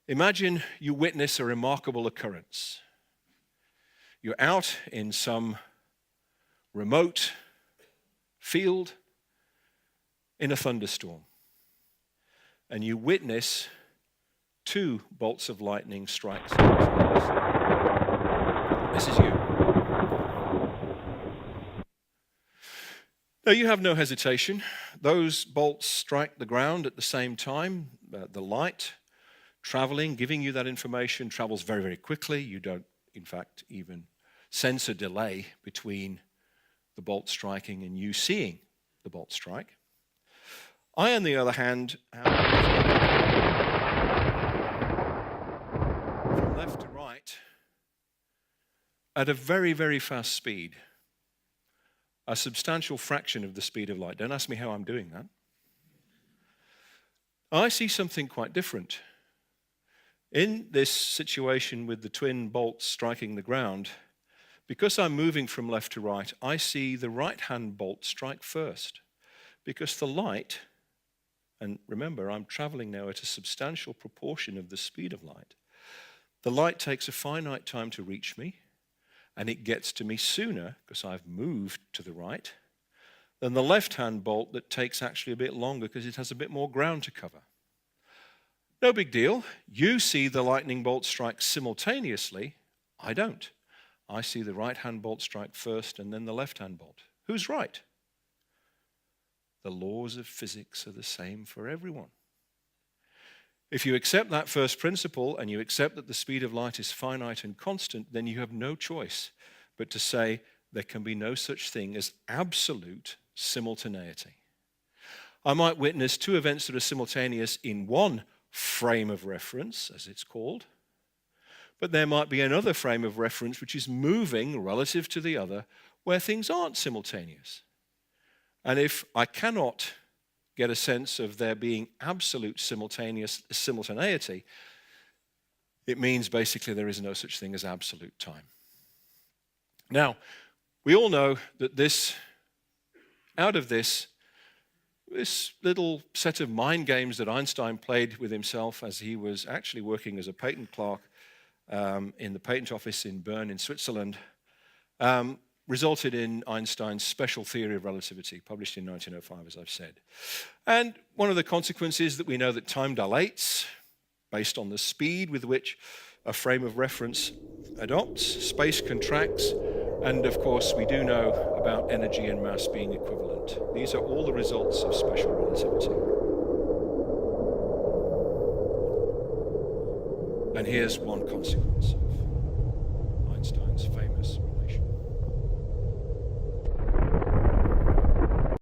Imagine you witness a remarkable occurrence. You're out in some remote field in a thunderstorm, and you witness two bolts of lightning strike simultaneously. This is you. Now you have no hesitation. Those bolts strike the ground at the same time. The light traveling, giving you that information, travels very, very quickly. You don't, in fact, even sense a delay between the bolt striking and you seeing the bolt strike. I, on the other hand, have from left to right at a very, very fast speed, a substantial fraction of the speed of light. Don't ask me how I'm doing that. I see something quite different. In this situation with the twin bolts striking the ground, because I'm moving from left to right, I see the right-hand bolt strike first, because the light, and remember, I'm traveling now at a substantial proportion of the speed of light, the light takes a finite time to reach me, and it gets to me sooner, because I've moved to the right, than the left-hand bolt that takes actually a bit longer because it has a bit more ground to cover. No big deal. You see the lightning bolt strike simultaneously. I don't. I see the right-hand bolt strike first and then the left-hand bolt. Who's right? The laws of physics are the same for everyone. If you accept that first principle and you accept that the speed of light is finite and constant, then you have no choice but to say there can be no such thing as absolute simultaneity. I might witness two events that are simultaneous in one frame of reference, as it's called, but there might be another frame of reference which is moving relative to the other where things aren't simultaneous. And if I cannot get a sense of there being absolute simultaneity, it means basically there is no such thing as absolute time. Now, we all know that out of this little set of mind games that Einstein played with himself as he was actually working as a patent clerk in the patent office in Bern in Switzerland, resulted in Einstein's special theory of relativity, published in 1905, as I've said. And one of the consequences that we know that time dilates based on the speed with which a frame of reference adopts, space contracts, and of course we do know about energy and mass being equivalent. These are all the results of special relativity. And here's one consequence of